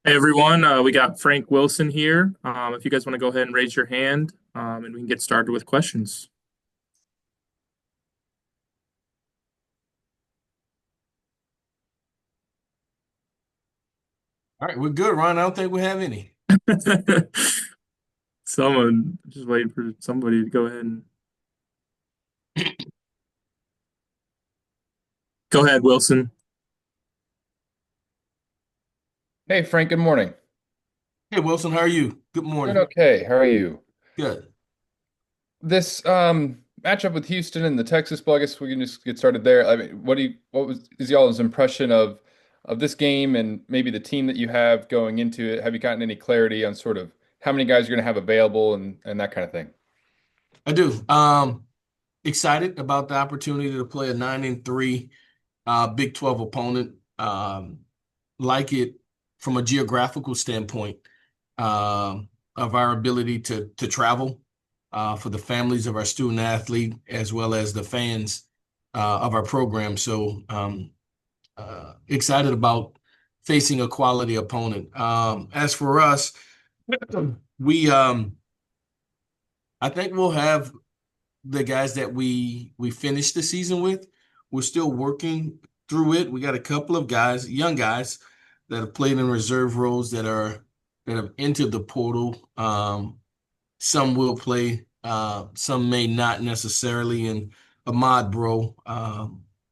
Hey everyone, we got Frank Wilson here. If you guys want to go ahead and raise your hand, and we can get started with questions. All right, we're good, Ron. I don't think we have any. Someone just waiting for somebody to go ahead and go ahead, Wilson. Hey Frank, good morning. Hey, Wilson, how are you? Good Doing morning. okay. How are you? Good. This matchup with Houston and the Texas Bowl, I guess we can just get started there. I mean, what was is y'all's impression of this game and maybe the team that you have going into it? Have you gotten any clarity on sort of how many guys you're going to have available and that kind of thing? I do. Excited about the opportunity to play a 9-3 Big 12 opponent. Like it from a geographical standpoint, of our ability to travel for the families of our student athlete as well as the fans of our program. So excited about facing a quality opponent. As for us, we I think we'll have the guys that we finished the season with. We're still working through it. We got a couple of guys, young guys, that have played in reserve roles that have entered the portal. Some will play, some may not necessarily. And Ahmad Bro,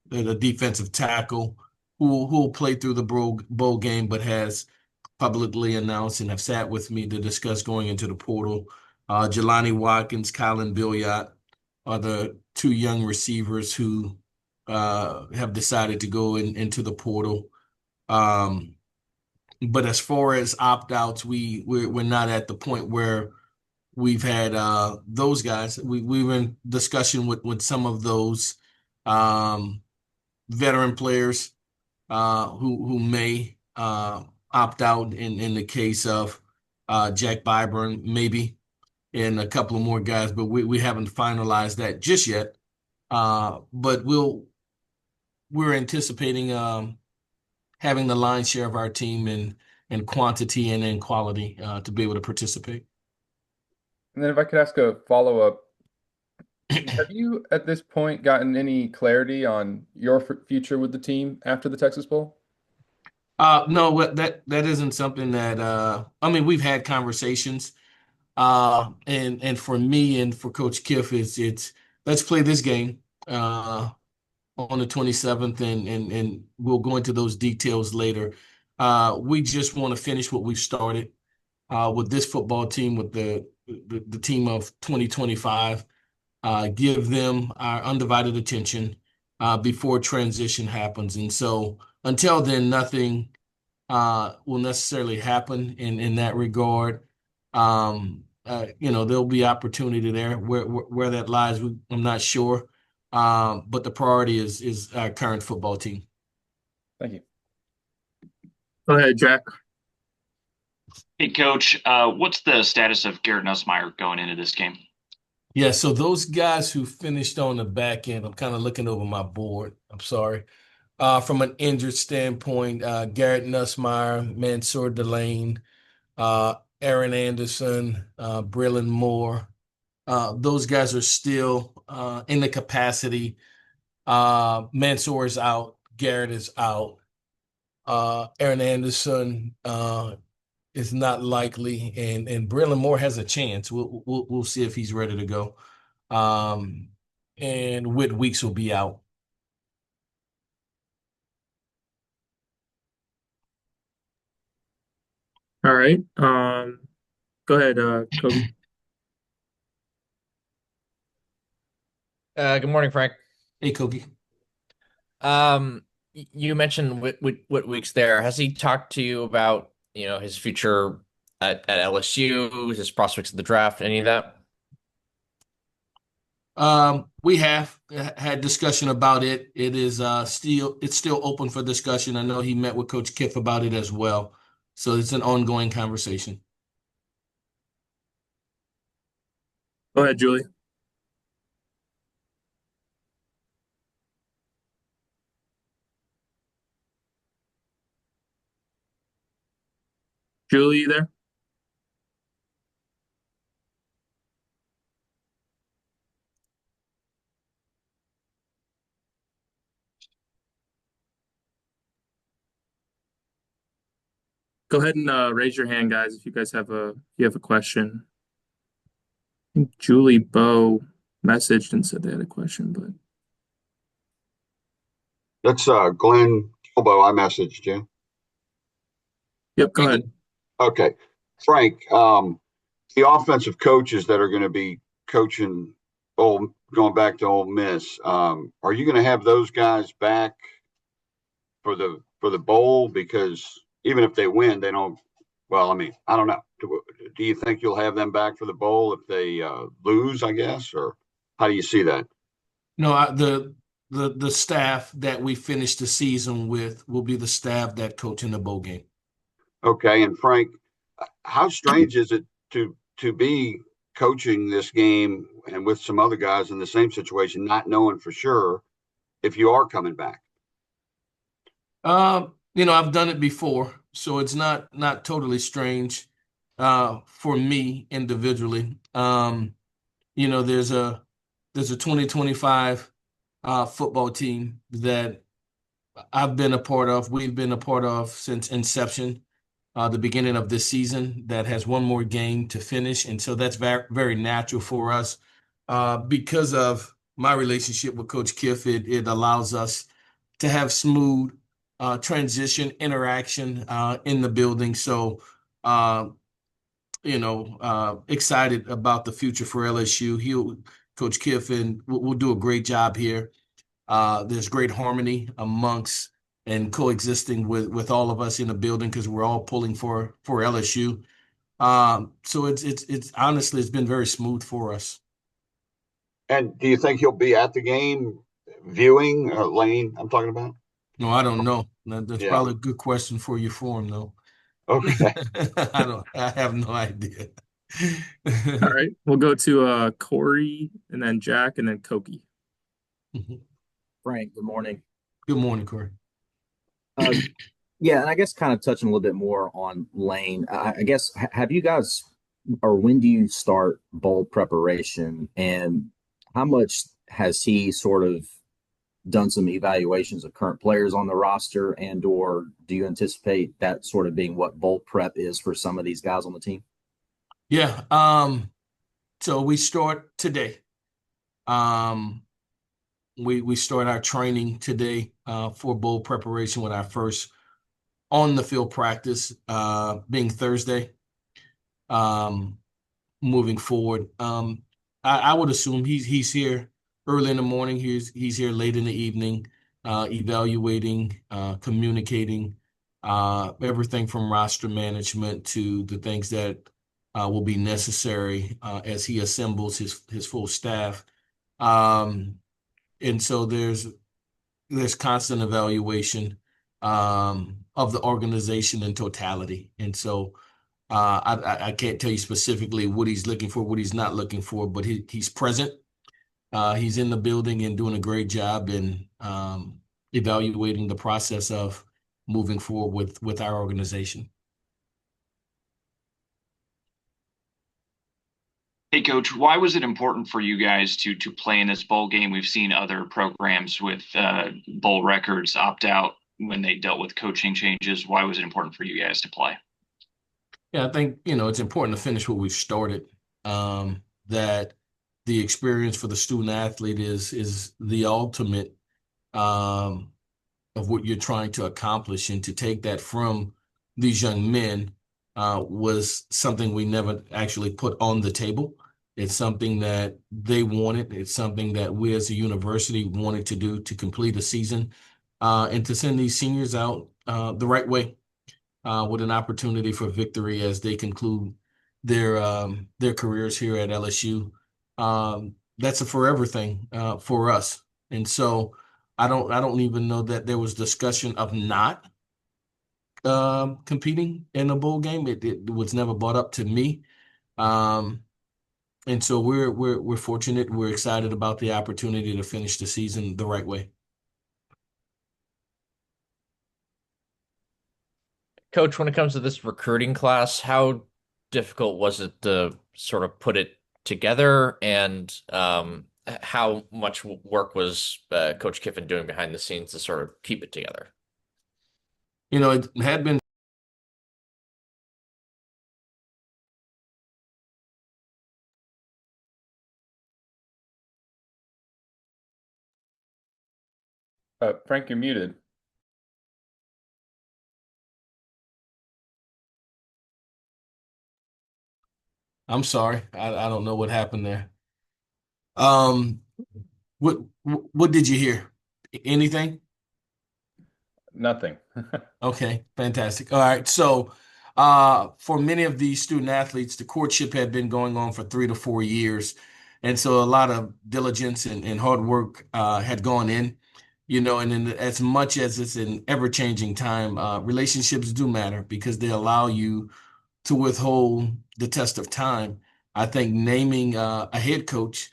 the defensive tackle, who will play through the bowl game, but has publicly announced and have sat with me to discuss going into the portal. Jelani Watkins, Colin Billiot are the two young receivers who have decided to go into the portal. Um, but as far as opt-outs, we're not at the point where we've had those guys. We were in discussion with some of those um, veteran players who may opt out in the case of Jack Byburn, maybe, and a couple of more guys, but we haven't finalized that just yet. But we're anticipating having the lion's share of our team in quantity and in quality to be able to participate. And then if I could ask a follow-up, have you at this point gotten any clarity on your future with the team after the Texas Bowl? No, that isn't something that I mean, we've had conversations. And for me and for Coach Kiff, it's let's play this game on the 27th, and we'll go into those details later. We just want to finish what we've started with this football team, with the team of 2025. Give them our undivided attention before transition happens. And so until then, nothing will necessarily happen in that regard. There'll be opportunity there. Where that lies, I'm not sure. But the priority is our current football team. Thank you. Go ahead, Jack. Hey, Coach, what's the status of Garrett Nussmeier going into this game? Yeah, so those guys who finished on the back end, I'm kind of looking over my board. I'm sorry. From an injured standpoint, Garrett Nussmeier, Mansour Delane, Aaron Anderson, Braylon Moore. Those guys are still in the capacity. Mansour is out. Garrett is out. Aaron Anderson is not likely, and Braylon Moore has a chance. We'll see if he's ready to go. Um, and Whit Weeks will be out. All right. Go ahead, Kobe. Good morning, Frank. Hey, Kogi. You mentioned what weeks there. Has he talked to you about, his future at LSU, his prospects of the draft, any of that? We have had discussion about it. It is it's still open for discussion. I know he met with Coach Kiff about it as well. So it's an ongoing conversation. Go ahead, Julie. Julie, you there? Go ahead and raise your hand, guys, if you guys if you have a question. I think Julie Bowe messaged and said they had a question, but That's Glenn Kilbo. I messaged you. yep, go ahead. Okay. Frank, the offensive coaches that are going to be coaching going back to Ole Miss, are you going to have those guys back for the bowl? Because even if they win, they don't. Well, I mean, I don't know. Do you think you'll have them back for the bowl if they lose? I guess, or how do you see that? No, the staff that we finish the season with will be the staff that coach in the bowl game. Okay, and Frank, how strange is it to be coaching this game and with some other guys in the same situation, not knowing for sure if you are coming back? I've done it before, so it's not totally strange for me individually. There's a 2025 football team that I've been a part of. We've been a part of since inception, the beginning of this season. That has one more game to finish, and so that's very very natural for us because of my relationship with Coach Kiff. It allows us to have smooth transition interaction in the building. So, uh, excited about the future for LSU. Coach Kiffin will do a great job here. There's great harmony amongst and coexisting with all of us in the building because we're all pulling for LSU. So it's honestly it's been very smooth for us. And do you think he'll be at the game viewing, Lane? I'm talking about. No, I don't know. That's Yeah. probably a good question for you for him, though. Okay. I have no idea. All right, we'll go to Corey and then Jack and then Koki. Frank, good morning. Good morning, Corey. Yeah, and I guess kind of touching a little bit more on Lane. I guess have you guys, or when do you start bowl preparation, and how much has he sort of done some evaluations of current players on the roster, and or do you anticipate that sort of being what bowl prep is for some of these guys on the team? Yeah. So we start today. We start our training today for bowl preparation with our first on the field practice being Thursday. Moving forward, I would assume he's here early in the morning. He's here late in the evening, evaluating, communicating, everything from roster management to the things that will be necessary as he assembles his full staff. And so there's constant evaluation of the organization in totality. And so I can't tell you specifically what he's looking for, what he's not looking for, but he's present. He's in the building and doing a great job in evaluating the process of moving forward with our organization. Hey, Coach, why was it important for you guys to play in this bowl game? We've seen other programs with bowl records opt out when they dealt with coaching changes. Why was it important for you guys to play? Yeah, I think, it's important to finish what we've started. That the experience for the student athlete is the ultimate of what you're trying to accomplish, and to take that from these young men was something we never actually put on the table. It's something that they wanted. It's something that we as a university wanted to do to complete a season and to send these seniors out the right way with an opportunity for victory as they conclude their careers here at LSU. That's a forever thing for us. And so I don't even know that there was discussion of not competing in a bowl game. It was never brought up to me. And so we're fortunate. We're excited about the opportunity to finish the season the right way. Coach, when it comes to this recruiting class, how difficult was it to sort of put it together, and how much work was Coach Kiffin doing behind the scenes to sort of keep it together? It had been. Frank, you're muted. I'm sorry. I don't know what happened there. Um, what did you hear? Anything? Nothing. Okay, fantastic. All right. So, for many of these student athletes, the courtship had been going on for 3 to 4 years. And so a lot of diligence and hard work had gone in, and then as much as it's an ever-changing time, relationships do matter because they allow you to withhold the test of time. I think naming a head coach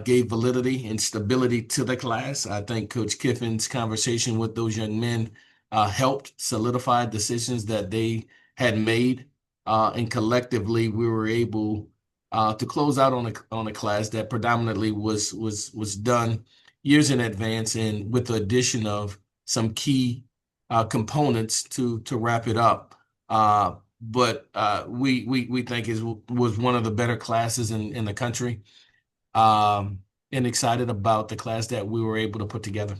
gave validity and stability to the class. I think Coach Kiffin's conversation with those young men helped solidify decisions that they had made, and collectively we were able to close out on a class that predominantly was done years in advance, and with the addition of some key components to wrap it up. But we think it was one of the better classes in the country, um, and excited about the class that we were able to put together.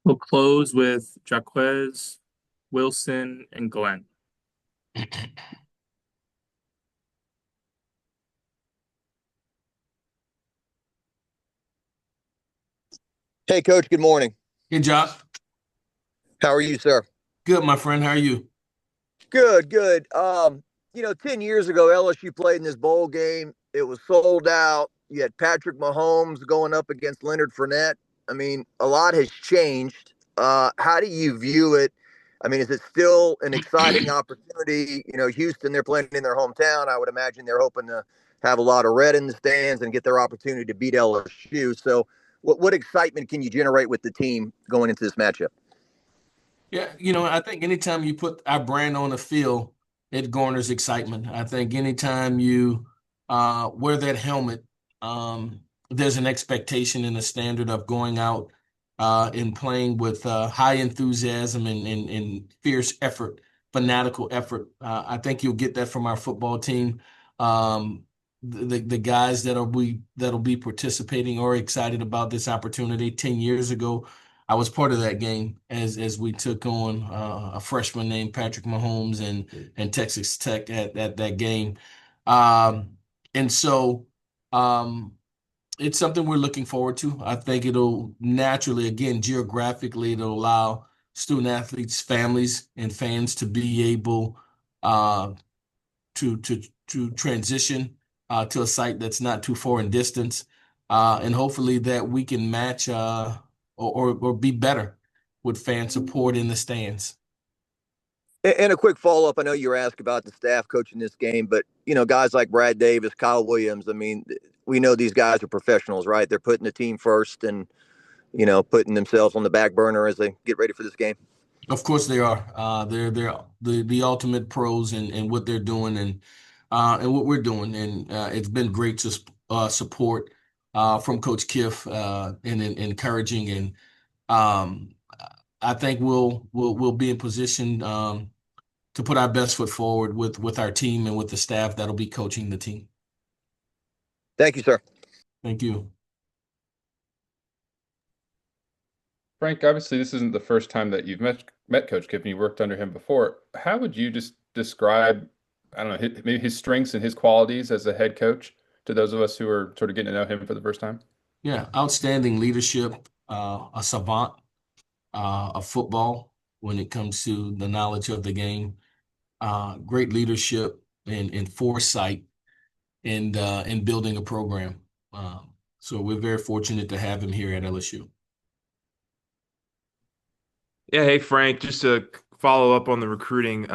We'll close with Jaquez, Wilson, and Glenn. Hey, Coach, good morning. Hey, Josh. How are you, sir? Good, my friend. How are you? Good, good. 10 years ago, LSU played in this bowl game. It was sold out. You had Patrick Mahomes going up against Leonard Fournette. I mean, a lot has changed. How do you view it? I mean, is it still an exciting opportunity? Houston, they're playing in their hometown. I would imagine they're hoping to have a lot of red in the stands and get their opportunity to beat LSU. So, what excitement can you generate with the team going into this matchup? Yeah, I think anytime you put our brand on the field, it garners excitement. I think anytime you wear that helmet, there's an expectation and a standard of going out and playing with high enthusiasm and fierce effort, fanatical effort. I think you'll get that from our football team. The guys that'll be participating are excited about this opportunity. 10 years ago, I was part of that game as we took on a freshman named Patrick Mahomes and Texas Tech at that game. And so it's something we're looking forward to. I think it'll naturally, again, geographically, it'll allow student athletes, families, and fans to be able uh, to transition to a site that's not too far in distance, and hopefully that we can match or be better with fan support in the stands. And a quick follow up. I know you were asked about the staff coaching this game, but guys like Brad Davis, Kyle Williams. I mean, we know these guys are professionals, right? They're putting the team first and putting themselves on the back burner as they get ready for this game. Of course they are. They're the ultimate pros in what they're doing and what we're doing, and it's been great to support from Coach Kiff and encouraging, and um, I think we'll be in position to put our best foot forward with our team and with the staff that'll be coaching the team. Thank you, sir. Thank you. Frank, obviously this isn't the first time that you've met Coach Kiffin. You worked under him before. How would you just describe, I don't know, maybe his strengths and his qualities as a head coach to those of us who are sort of getting to know him for the first time? Yeah, outstanding leadership, a savant of football when it comes to the knowledge of the game, great leadership and foresight in building a program. So we're very fortunate to have him here at LSU. Yeah, hey Frank, just to follow up on the recruiting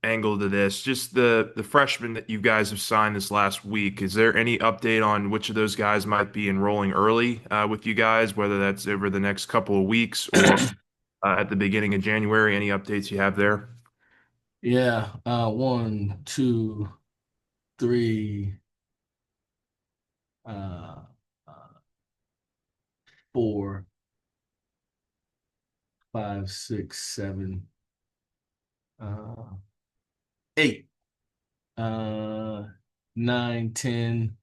angle to this, just the freshmen that you guys have signed this last week, is there any update on which of those guys might be enrolling early with you guys, whether that's over the next couple of weeks or at the beginning of January. Any updates you have there? Yeah. One, two, three, uh, uh, four, five, six, seven, uh, eight, uh, nine, 10.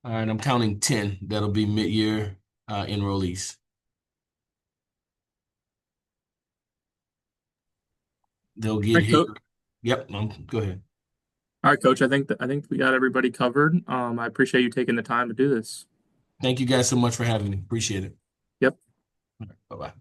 All right, I'm counting 10. That'll be mid-year enrollees. They'll All get right, here. coach. Yep, go ahead. All right, coach. I think we got everybody covered. I appreciate you taking the time to do this. Thank you guys so much for having me. Appreciate it. Yep. Bye-bye.